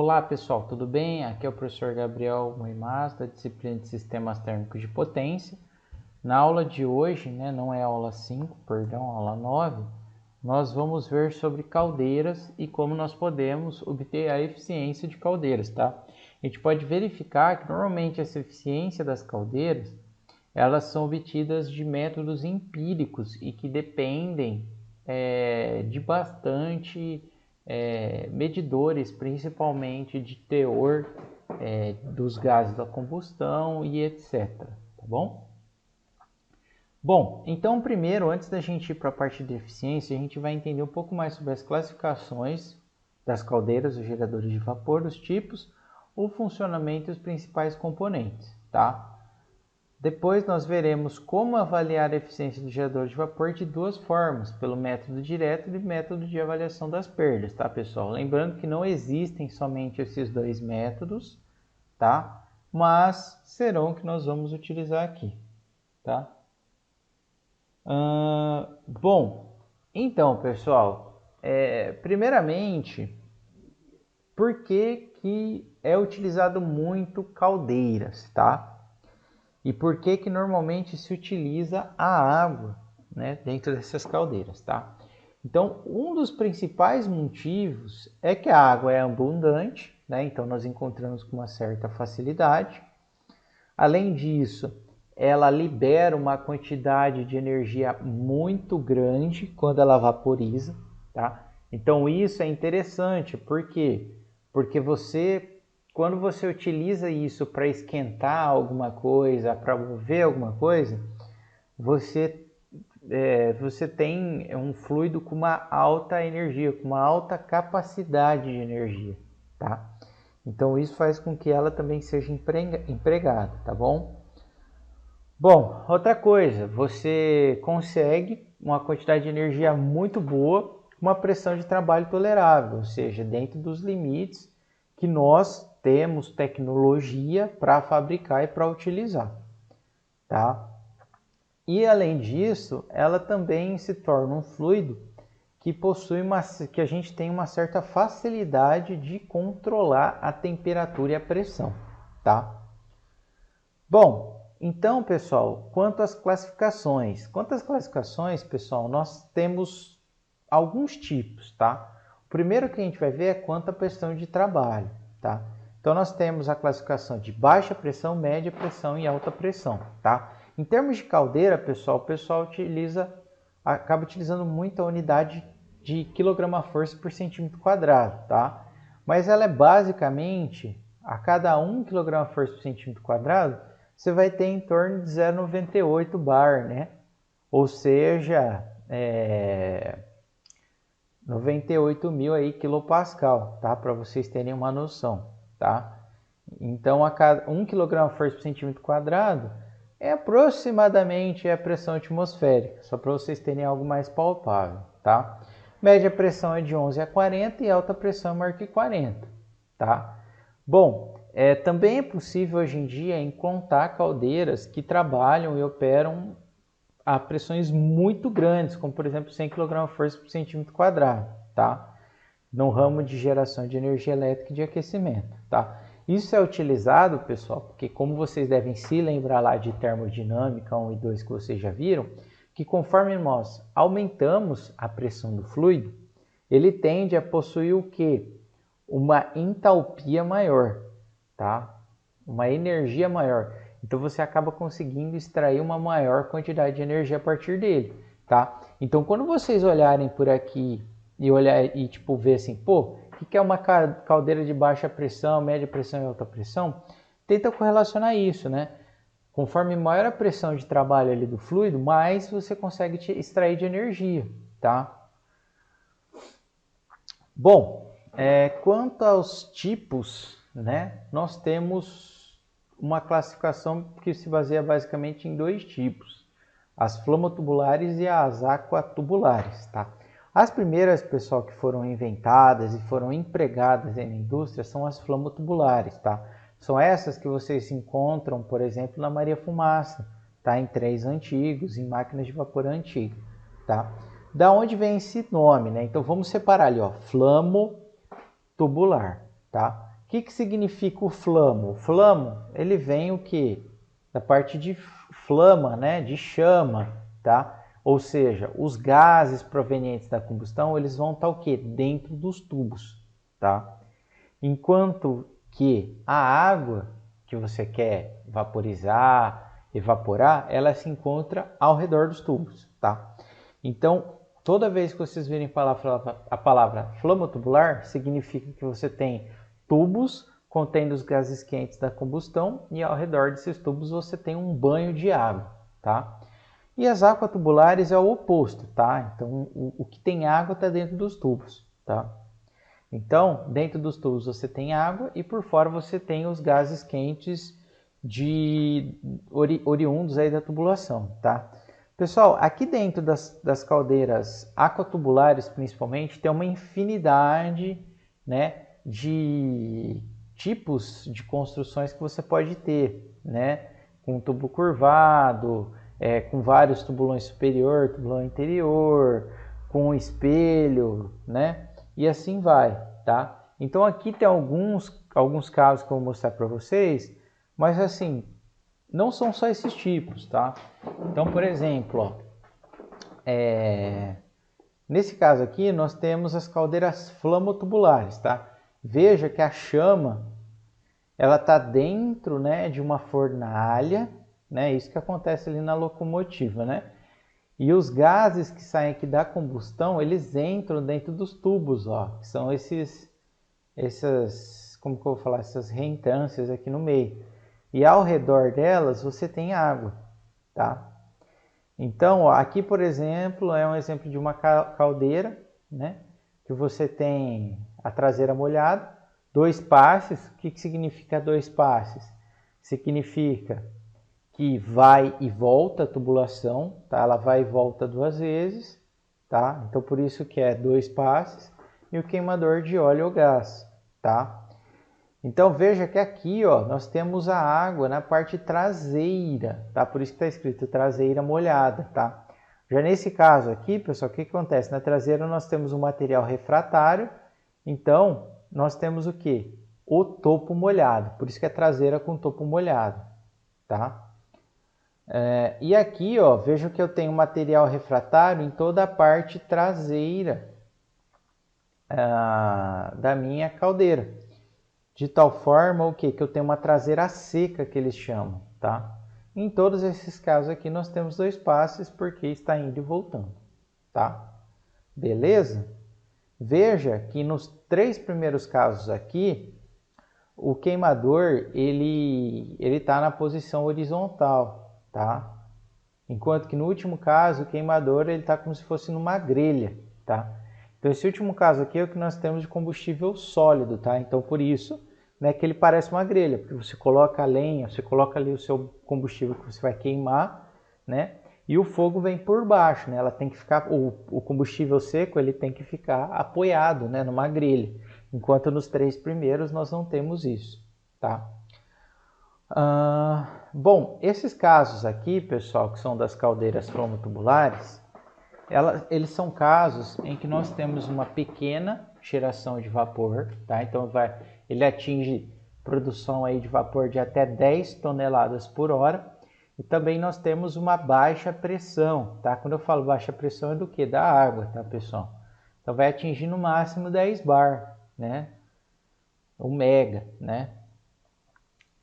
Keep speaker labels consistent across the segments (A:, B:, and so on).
A: Olá pessoal, tudo bem? Aqui é o professor Gabriel Moimas, da disciplina de Sistemas Térmicos de Potência. Na aula de hoje, não é aula 5, perdão, aula 9, nós vamos ver sobre caldeiras e como nós podemos obter a eficiência de caldeiras, tá? A gente pode verificar que normalmente essa eficiência das caldeiras, elas são obtidas de métodos empíricos e que dependem de bastante medidores, principalmente de teor dos gases da combustão e etc. Tá bom? Bom, então primeiro, antes da gente ir para a parte de eficiência, a gente vai entender um pouco mais sobre as classificações das caldeiras, os geradores de vapor, os tipos, o funcionamento e os principais componentes, tá? Depois nós veremos como avaliar a eficiência do gerador de vapor de duas formas, pelo método direto e método de avaliação das perdas, tá, pessoal? Lembrando que não existem somente esses dois métodos, tá? Mas serão que nós vamos utilizar aqui, tá? Bom, então, pessoal, primeiramente, por que é utilizado muito caldeiras, tá? E por que normalmente se utiliza a água, dentro dessas caldeiras, tá? Então, um dos principais motivos é que a água é abundante, então nós encontramos com uma certa facilidade. Além disso, ela libera uma quantidade de energia muito grande quando ela vaporiza, tá? Então isso é interessante, por quê? Porque quando você utiliza isso para esquentar alguma coisa, para mover alguma coisa, você tem um fluido com uma alta energia, com uma alta capacidade de energia, tá? Então isso faz com que ela também seja empregada, tá bom? Bom, outra coisa, você consegue uma quantidade de energia muito boa com uma pressão de trabalho tolerável, ou seja, dentro dos limites que nós temos tecnologia para fabricar e para utilizar, tá? E além disso, ela também se torna um fluido que que a gente tem uma certa facilidade de controlar a temperatura e a pressão, tá? Bom, então, pessoal, quanto às classificações. Pessoal, nós temos alguns tipos, tá? O primeiro que a gente vai ver é quanto à pressão de trabalho, tá? Então, nós temos a classificação de baixa pressão, média pressão e alta pressão, tá? Em termos de caldeira, pessoal, o pessoal acaba utilizando muito a unidade de quilograma-força por centímetro quadrado, tá? Mas ela é basicamente, a cada 1 kgf por centímetro quadrado, você vai ter em torno de 0,98 bar, Ou seja, 98 mil aí quilopascal, tá? Para vocês terem uma noção, tá? Então, a cada 1 kgf por centímetro quadrado é aproximadamente a pressão atmosférica, só para vocês terem algo mais palpável, tá? Média pressão é de 11 a 40 e alta pressão é maior que 40, tá? Bom, também é possível hoje em dia encontrar caldeiras que trabalham e operam a pressões muito grandes, como por exemplo 100 kgf por centímetro quadrado, tá? No ramo de geração de energia elétrica e de aquecimento, tá? Isso é utilizado, pessoal, porque como vocês devem se lembrar lá de termodinâmica 1 e 2 que vocês já viram, que conforme nós aumentamos a pressão do fluido, ele tende a possuir o quê? Uma entalpia maior, tá? Uma energia maior. Então você acaba conseguindo extrair uma maior quantidade de energia a partir dele, tá? Então quando vocês olharem por aqui e tipo ver assim, pô, o que é uma caldeira de baixa pressão, média pressão e alta pressão? Tenta correlacionar isso, Conforme maior a pressão de trabalho ali do fluido, mais você consegue extrair de energia, tá? Bom, quanto aos tipos, nós temos uma classificação que se baseia basicamente em dois tipos, as flomotubulares e as aquatubulares, tá? As primeiras, pessoal, que foram inventadas e foram empregadas na indústria são as flomotubulares, tá? São essas que vocês encontram, por exemplo, na Maria Fumaça, tá? Em trens antigos, em máquinas de vapor antigas, tá? Da onde vem esse nome, Então vamos separar ali, ó, flamotubular, tá? que significa o flamo? O flamo, ele vem o quê? Da parte de flama, né? De chama, tá? Ou seja, os gases provenientes da combustão, eles vão estar o quê? Dentro dos tubos, tá? Enquanto que a água que você quer vaporizar, evaporar, ela se encontra ao redor dos tubos, tá? Então, toda vez que vocês virem a palavra flamo-tubular, significa que você tem tubos contendo os gases quentes da combustão e ao redor desses tubos você tem um banho de água, tá? E as aquatubulares é o oposto, tá? Então, o que tem água está dentro dos tubos, tá? Então, dentro dos tubos você tem água e por fora você tem os gases quentes oriundos aí da tubulação, tá? Pessoal, aqui dentro das caldeiras aquatubulares, principalmente, tem uma infinidade, né, de tipos de construções que você pode ter, né? Com tubo curvado, com vários tubulões superior, tubulão interior, com espelho, né? E assim vai, tá? Então aqui tem alguns casos que eu vou mostrar para vocês, mas assim, não são só esses tipos, tá? Então, por exemplo, ó, nesse caso aqui nós temos as caldeiras flamotubulares, tá? Veja que a chama, ela está dentro, né, de uma fornalha, né? Isso que acontece ali na locomotiva, né? E os gases que saem aqui da combustão, eles entram dentro dos tubos, ó, que são como que eu vou falar, essas reentrâncias aqui no meio. E ao redor delas você tem água, tá? Então, ó, aqui, por exemplo, é um exemplo de uma caldeira, né? Que você tem a traseira molhada, 2 passes. O que significa 2 passes? Significa que vai e volta a tubulação, tá? Ela vai e volta 2 vezes, tá? Então por isso que é 2 passes e o queimador de óleo ou gás, tá? Então veja que aqui, ó, nós temos a água na parte traseira, tá? Por isso que está escrito traseira molhada, tá? Já nesse caso aqui, pessoal, o que acontece? Na traseira nós temos um material refratário, então nós temos o quê? O topo molhado, por isso que é traseira com topo molhado, tá? E aqui, ó, vejo que eu tenho material refratário em toda a parte traseira da minha caldeira. De tal forma o quê? Que eu tenho uma traseira seca, que eles chamam, tá? Em todos esses casos aqui nós temos 2 passes porque está indo e voltando, tá? Beleza? Veja que nos 3 primeiros casos aqui, o queimador ele está na posição horizontal, tá? Enquanto que no último caso, o queimador ele está como se fosse numa grelha, tá? Então esse último caso aqui é o que nós temos de combustível sólido, tá? Então por isso, né, que ele parece uma grelha, porque você coloca a lenha, você coloca ali o seu combustível que você vai queimar, né? E o fogo vem por baixo, né? Ela tem que ficar, o combustível seco ele tem que ficar apoiado, né, numa grelha. Enquanto nos 3 primeiros nós não temos isso, tá? Bom, esses casos aqui, pessoal, que são das caldeiras flomotubulares, eles são casos em que nós temos uma pequena geração de vapor, tá? Então ele atinge produção aí de vapor de até 10 toneladas por hora. E também nós temos uma baixa pressão, tá? Quando eu falo baixa pressão é do que? Da água, tá, pessoal? Então vai atingir no máximo 10 bar, né? 1 mega, né?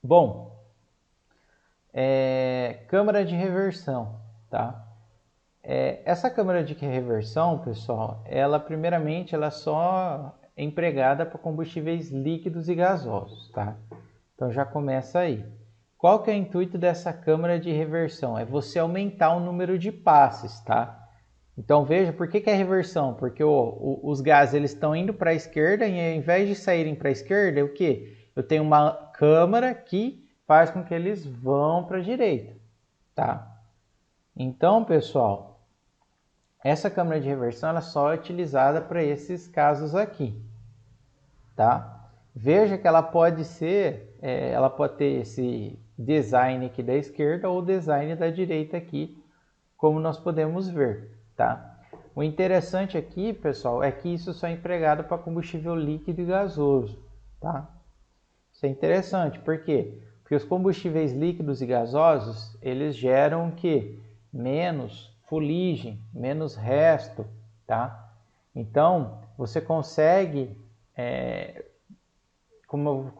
A: Bom, câmara de reversão, tá? Essa câmara de reversão, pessoal, ela primeiramente ela só é empregada para combustíveis líquidos e gasosos, tá? Então já começa aí. Qual que é o intuito dessa câmara de reversão? É você aumentar o número de passes, tá? Então veja, por que é reversão? Porque os gases eles estão indo para a esquerda e ao invés de saírem para a esquerda, o que? Eu tenho uma câmara que faz com que eles vão para a direita, tá? Então, pessoal, essa câmara de reversão ela só é utilizada para esses casos aqui, tá? Veja que ela pode ter esse design aqui da esquerda ou design da direita aqui, como nós podemos ver, tá? O interessante aqui, pessoal, é que isso só é empregado para combustível líquido e gasoso, tá? Isso é interessante, por quê? Porque os combustíveis líquidos e gasosos, eles geram o quê? Menos fuligem, menos resto, tá? Então, você consegue, como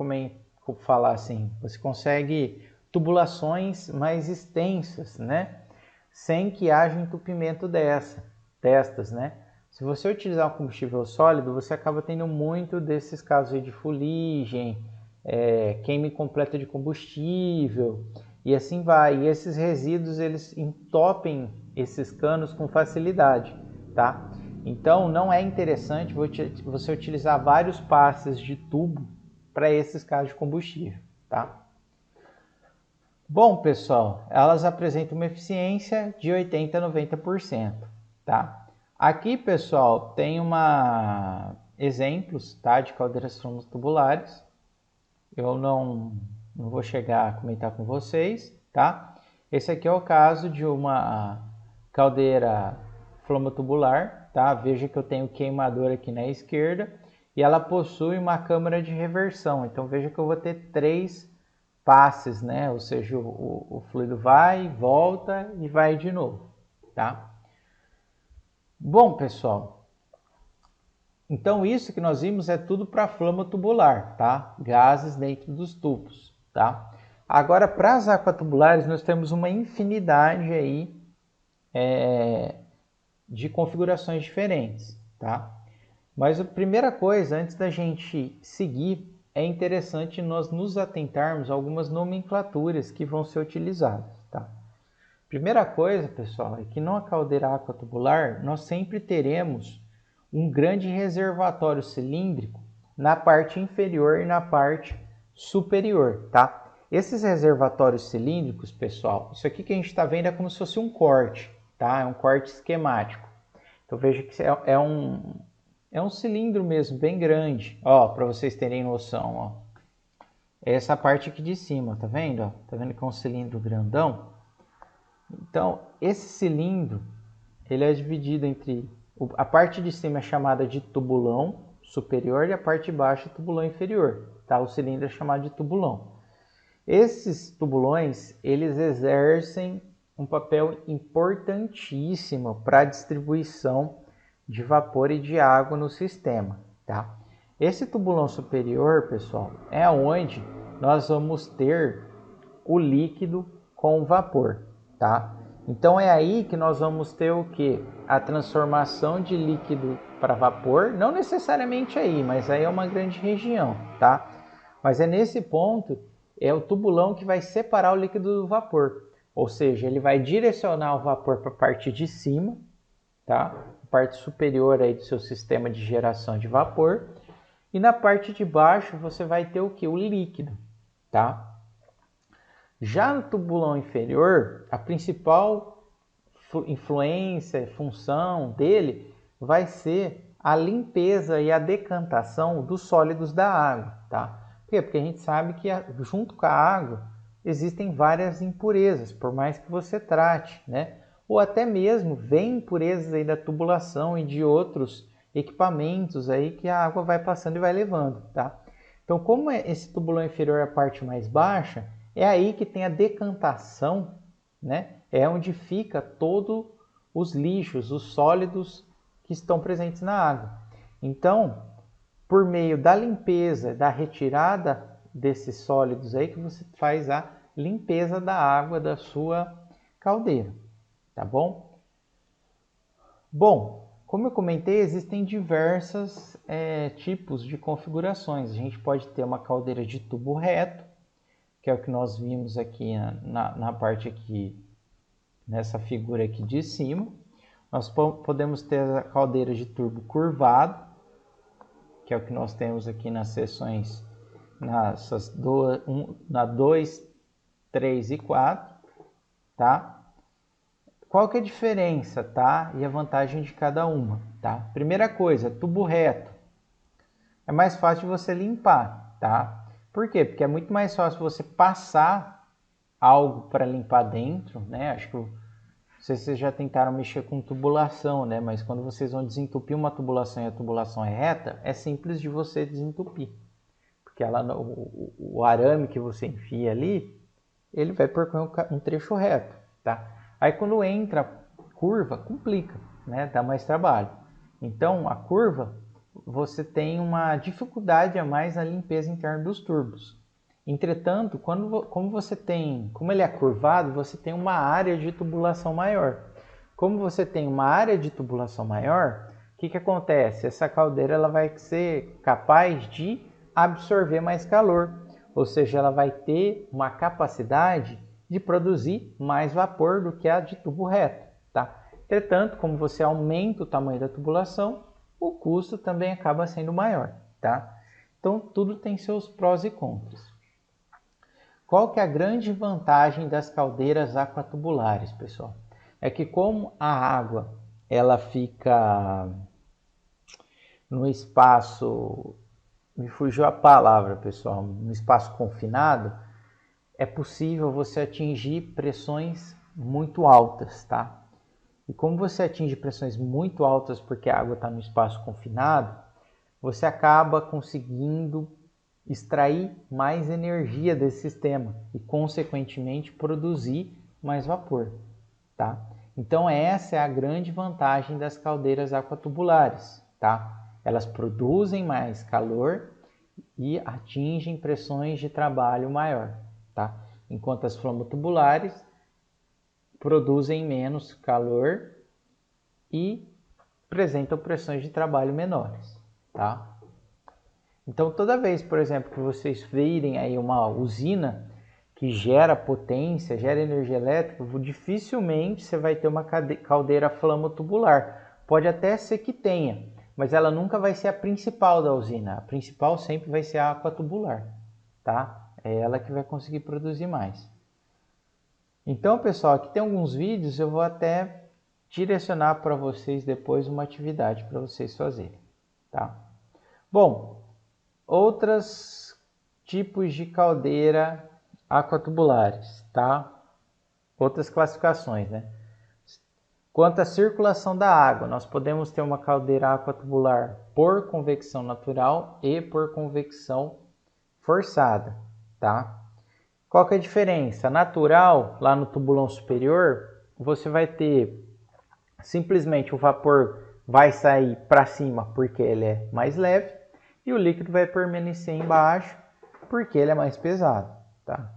A: eu falar assim, você consegue tubulações mais extensas, né? Sem que haja entupimento destas, né? Se você utilizar um combustível sólido, você acaba tendo muito desses casos aí de fuligem, queima incompleta de combustível e assim vai. E esses resíduos eles entopem esses canos com facilidade, tá? Então não é interessante você utilizar vários passes de tubo para esses casos de combustível, tá? Bom, pessoal, elas apresentam uma eficiência de 80 a 90%, tá? Aqui, pessoal, tem exemplos, tá, de caldeiras flamo-tubulares. Eu não vou chegar a comentar com vocês, tá? Esse aqui é o caso de uma caldeira flamo-tubular, tá? Veja que eu tenho o queimador aqui na esquerda e ela possui uma câmara de reversão. Então veja que eu vou ter 3 passes, né? Ou seja, o fluido vai, volta e vai de novo, tá? Bom, pessoal, então isso que nós vimos é tudo para flama tubular, tá? Gases dentro dos tubos, tá? Agora, para as aquatubulares, nós temos uma infinidade aí de configurações diferentes, tá? Mas a primeira coisa, antes da gente seguir, é interessante nós nos atentarmos a algumas nomenclaturas que vão ser utilizadas, tá? Primeira coisa, pessoal, é que numa caldeira aquatubular, nós sempre teremos um grande reservatório cilíndrico na parte inferior e na parte superior, tá? Esses reservatórios cilíndricos, pessoal, isso aqui que a gente está vendo é como se fosse um corte, tá? É um corte esquemático. Então veja que é um cilindro mesmo, bem grande, ó, para vocês terem noção, ó. É essa parte aqui de cima, tá vendo? Ó? Tá vendo que é um cilindro grandão? Então, esse cilindro, ele é dividido entre... A parte de cima é chamada de tubulão superior e a parte de baixo é tubulão inferior, tá? O cilindro é chamado de tubulão. Esses tubulões, eles exercem um papel importantíssimo para a distribuição de vapor e de água no sistema, tá? Esse tubulão superior, pessoal, é onde nós vamos ter o líquido com vapor, tá? Então é aí que nós vamos ter o que? A transformação de líquido para vapor, não necessariamente aí, mas aí é uma grande região, tá? Mas é nesse ponto, é o tubulão que vai separar o líquido do vapor. Ou seja, ele vai direcionar o vapor para a parte de cima, tá? A parte superior aí do seu sistema de geração de vapor. E na parte de baixo você vai ter o que? O líquido, tá? Já no tubulão inferior, a principal influência, função dele vai ser a limpeza e a decantação dos sólidos da água, tá? Por quê? Porque a gente sabe que junto com a água existem várias impurezas, por mais que você trate, né? Ou até mesmo vem impurezas aí da tubulação e de outros equipamentos aí que a água vai passando e vai levando, tá? Então, como esse tubulão inferior é a parte mais baixa, é aí que tem a decantação, né? É onde fica todos os lixos, os sólidos que estão presentes na água. Então, por meio da limpeza, da retirada desses sólidos aí, que você faz a limpeza da água da sua caldeira, tá bom? Bom, como eu comentei, existem diversos tipos de configurações. A gente pode ter uma caldeira de tubo reto, que é o que nós vimos aqui na parte aqui, nessa figura aqui de cima. Nós podemos ter a caldeira de turbo curvado, que é o que nós temos aqui nas seções na 2, 3 e 4, tá? Qual que é a diferença, tá? E a vantagem de cada uma, tá? Primeira coisa, tubo reto. É mais fácil de você limpar, tá? Por quê? Porque é muito mais fácil você passar algo para limpar dentro, né? Acho que não sei se vocês já tentaram mexer com tubulação, né? Mas quando vocês vão desentupir uma tubulação e a tubulação é reta, é simples de você desentupir. porque o arame que você enfia ali, ele vai percorrer um trecho reto, tá? Aí quando entra curva, complica, né? Dá mais trabalho. Então a curva, você tem uma dificuldade a mais na limpeza interna dos turbos. Entretanto, como ele é curvado, você tem uma área de tubulação maior. Como você tem uma área de tubulação maior, o que acontece? Essa caldeira ela vai ser capaz de absorver mais calor, ou seja, ela vai ter uma capacidade de produzir mais vapor do que a de tubo reto, tá? Entretanto, como você aumenta o tamanho da tubulação, o custo também acaba sendo maior, tá? Então, tudo tem seus prós e contras. Qual que é a grande vantagem das caldeiras aquatubulares, pessoal? É que como a água ela fica no espaço, me fugiu a palavra, pessoal, no espaço confinado, é possível você atingir pressões muito altas, tá? E como você atinge pressões muito altas porque a água está no espaço confinado, você acaba conseguindo extrair mais energia desse sistema e, consequentemente, produzir mais vapor, tá? Então, essa é a grande vantagem das caldeiras aquatubulares, tá? Elas produzem mais calor e atingem pressões de trabalho maior, tá? Enquanto as flambotubulares produzem menos calor e apresentam pressões de trabalho menores, tá? Então, toda vez, por exemplo, que vocês virem aí uma usina que gera potência, gera energia elétrica, dificilmente você vai ter uma caldeira flamotubular. Pode até ser que tenha, mas ela nunca vai ser a principal da usina. A principal sempre vai ser a aquatubular, tá? É ela que vai conseguir produzir mais. Então, pessoal, aqui tem alguns vídeos, eu vou até direcionar para vocês depois uma atividade para vocês fazerem, tá? Bom, outros tipos de caldeira aquatubulares, tá? Outras classificações, né? Quanto à circulação da água, nós podemos ter uma caldeira aquatubular por convecção natural e por convecção forçada, tá? Qual que é a diferença? Natural, lá no tubulão superior, você vai ter simplesmente o vapor vai sair para cima porque ele é mais leve e o líquido vai permanecer embaixo porque ele é mais pesado, tá?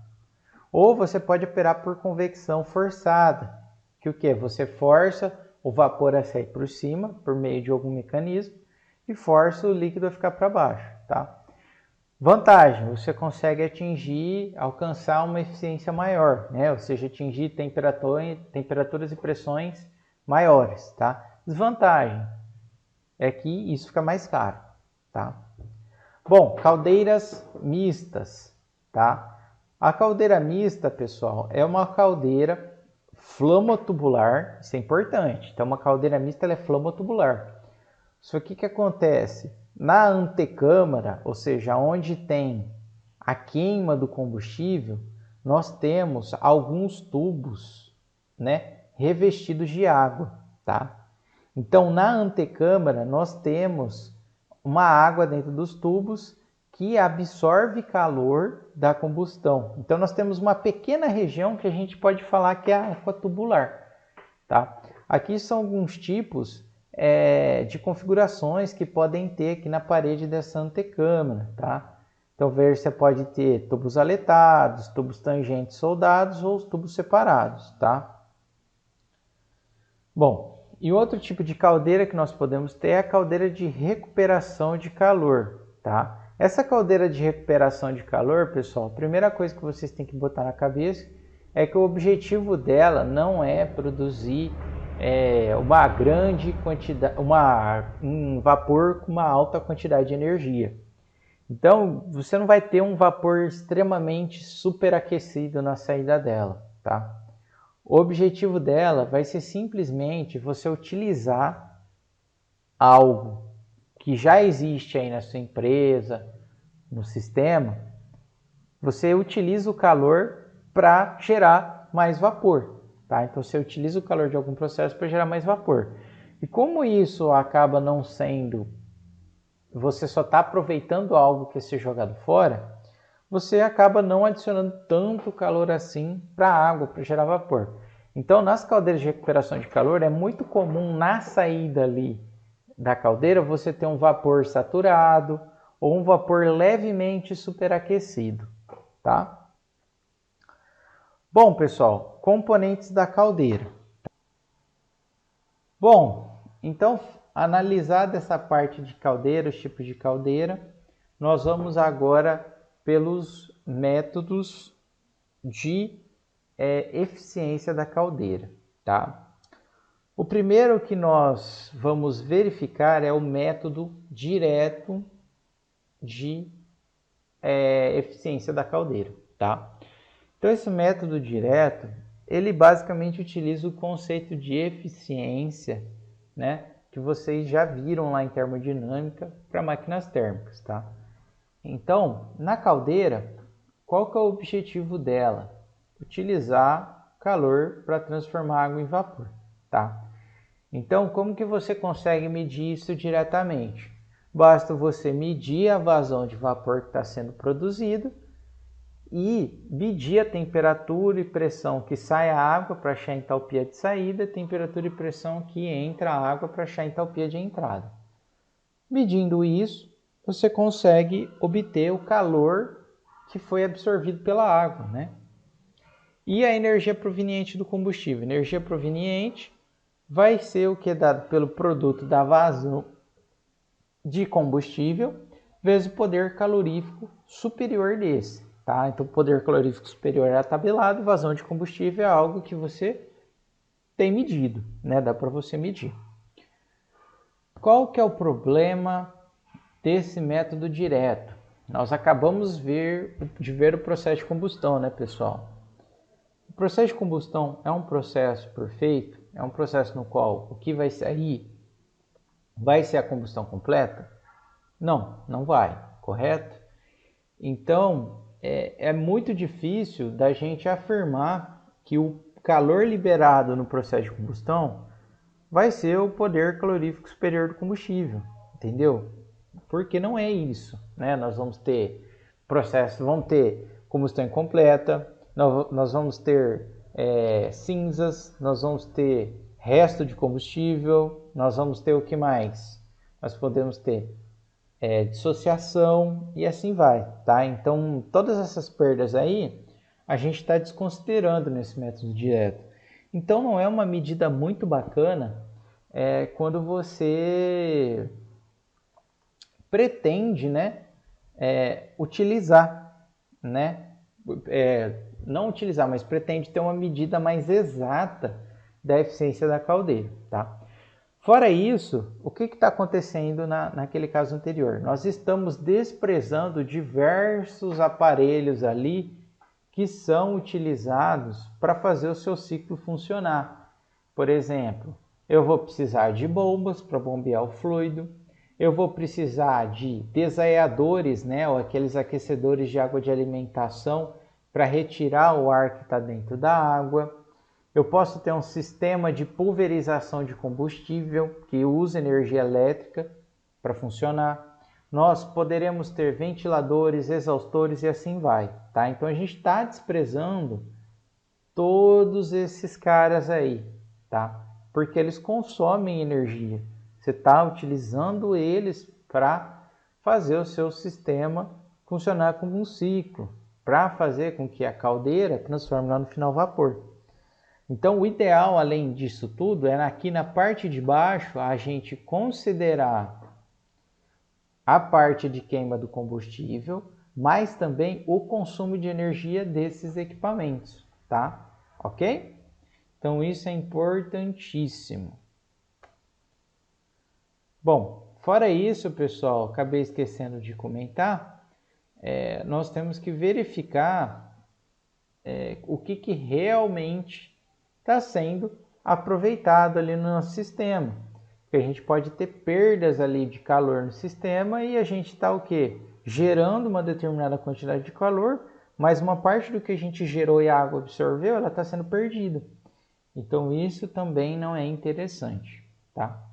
A: Ou você pode operar por convecção forçada, que o que? Você força o vapor a sair por cima por meio de algum mecanismo e força o líquido a ficar para baixo, tá? Vantagem, você consegue alcançar uma eficiência maior, né? Ou seja, atingir temperaturas e pressões maiores, tá? Desvantagem é que isso fica mais caro, tá? Bom, caldeiras mistas, tá? A caldeira mista, pessoal, é uma caldeira flamotubular, isso é importante. Então, uma caldeira mista ela é flamotubular. Só que o que acontece? Na antecâmara, ou seja, onde tem a queima do combustível, nós temos alguns tubos, né, revestidos de água, tá? Então, na antecâmara, nós temos uma água dentro dos tubos que absorve calor da combustão. Então, nós temos uma pequena região que a gente pode falar que é a aquatubular, tá? Aqui são alguns tipos de configurações que podem ter aqui na parede dessa antecâmara, tá? Então, você pode ter tubos aletados, tubos tangentes soldados ou os tubos separados, tá? Bom, e outro tipo de caldeira que nós podemos ter é a caldeira de recuperação de calor, tá? Essa caldeira de recuperação de calor, pessoal, a primeira coisa que vocês têm que botar na cabeça é que o objetivo dela não é produzir uma grande quantidade, um vapor com uma alta quantidade de energia. Então, você não vai ter um vapor extremamente superaquecido na saída dela, tá? O objetivo dela vai ser simplesmente você utilizar algo que já existe aí na sua empresa, no sistema. Você utiliza o calor para gerar mais vapor. Tá? Então, você utiliza o calor de algum processo para gerar mais vapor. E como isso acaba não sendo você só está aproveitando algo que ia ser jogado fora, você acaba não adicionando tanto calor assim para a água, para gerar vapor. Então, nas caldeiras de recuperação de calor, é muito comum na saída ali da caldeira você ter um vapor saturado ou um vapor levemente superaquecido, tá? Bom, pessoal, componentes da caldeira. Bom, então, analisada essa parte de caldeira, os tipos de caldeira, nós vamos agora pelos métodos de eficiência da caldeira, tá? O primeiro que nós vamos verificar é o método direto de eficiência da caldeira, tá? Então, esse método direto, ele basicamente utiliza o conceito de eficiência, né, que vocês já viram lá em termodinâmica para máquinas térmicas, tá? Então, na caldeira, qual que é o objetivo dela? Utilizar calor para transformar água em vapor, tá? Então, como que você consegue medir isso diretamente? Basta você medir a vazão de vapor que está sendo produzido e medir a temperatura e pressão que sai a água para achar a entalpia de saída, temperatura e pressão que entra a água para achar a entalpia de entrada. Medindo isso, você consegue obter o calor que foi absorvido pela água, né? E a energia proveniente do combustível. Energia proveniente vai ser o que é dado pelo produto da vazão de combustível vezes o poder calorífico superior desse. Tá? Então, o poder calorífico superior é tabelado, vazão de combustível é algo que você tem medido, né? Dá para você medir. Qual que é o problema desse método direto? Nós acabamos de ver o processo de combustão, né, pessoal? O processo de combustão é um processo perfeito? É um processo no qual o que vai sair vai ser a combustão completa? Não, não vai, correto? Então, é muito difícil da gente afirmar que o calor liberado no processo de combustão vai ser o poder calorífico superior do combustível, entendeu? Porque não é isso, né? Nós vamos ter vamos ter combustão incompleta, nós vamos ter cinzas, nós vamos ter resto de combustível, nós vamos ter o que mais? Nós podemos ter dissociação e assim vai, tá? Então, todas essas perdas aí, a gente está desconsiderando nesse método direto. Então, não é uma medida muito bacana quando você pretende, né, utilizar, né, não utilizar, mas pretende ter uma medida mais exata da eficiência da caldeira, tá? Fora isso, o que está acontecendo naquele caso anterior? Nós estamos desprezando diversos aparelhos ali que são utilizados para fazer o seu ciclo funcionar. Por exemplo, eu vou precisar de bombas para bombear o fluido, eu vou precisar de desaeadores, né, ou aqueles aquecedores de água de alimentação para retirar o ar que está dentro da água. Eu posso ter um sistema de pulverização de combustível que usa energia elétrica para funcionar. Nós poderemos ter ventiladores, exaustores e assim vai, tá? Então a gente está desprezando todos esses caras aí, tá? Porque eles consomem energia. Você está utilizando eles para fazer o seu sistema funcionar como um ciclo, para fazer com que a caldeira transforme lá no final vapor. Então, o ideal, além disso tudo, é aqui na parte de baixo a gente considerar a parte de queima do combustível, mas também o consumo de energia desses equipamentos, tá? Ok? Então, isso é importantíssimo. Bom, fora isso, pessoal, acabei esquecendo de comentar, nós temos que verificar o que realmente está sendo aproveitado ali no nosso sistema. Porque a gente pode ter perdas ali de calor no sistema e a gente está o quê? Gerando uma determinada quantidade de calor, mas uma parte do que a gente gerou e a água absorveu, ela está sendo perdida. Então isso também não é interessante, tá?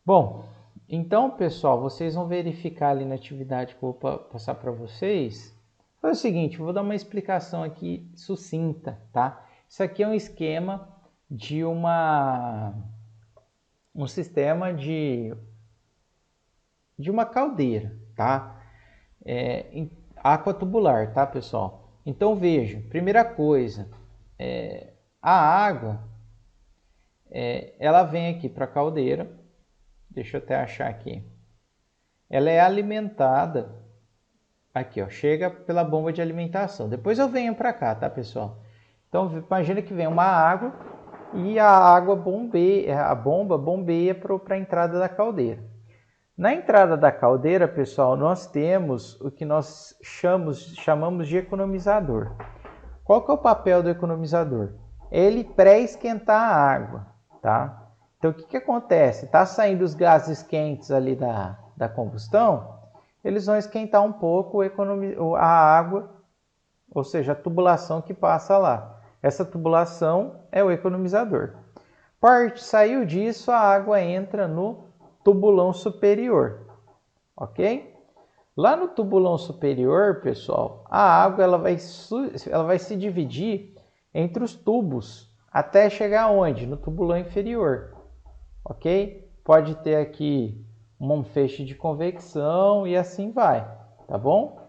A: Bom, Então, pessoal, vocês vão verificar ali na atividade que eu vou passar para vocês. É o seguinte, eu vou dar uma explicação aqui sucinta, tá? Isso aqui é um esquema de um sistema de uma caldeira, tá? Água tubular, tá, pessoal? Então, veja, primeira coisa, a água, ela vem aqui para a caldeira. Deixa eu até achar aqui. Ela é alimentada aqui, ó, chega pela bomba de alimentação. Depois eu venho para cá, tá, pessoal? Então, imagina que vem uma água e a água bombeia, a bomba bombeia para a entrada da caldeira. Na entrada da caldeira, pessoal, nós temos o que nós chamamos de economizador. Qual que é o papel do economizador? Ele pré-esquentar a água, tá? Então, o que acontece? Está saindo os gases quentes ali da combustão, eles vão esquentar um pouco a água, ou seja, a tubulação que passa lá. Essa tubulação é o economizador. Saiu disso, a água entra no tubulão superior, ok? Lá no tubulão superior, pessoal, a água ela vai se dividir entre os tubos até chegar aonde? No tubulão inferior, ok? Pode ter aqui um feixe de convecção e assim vai, tá bom?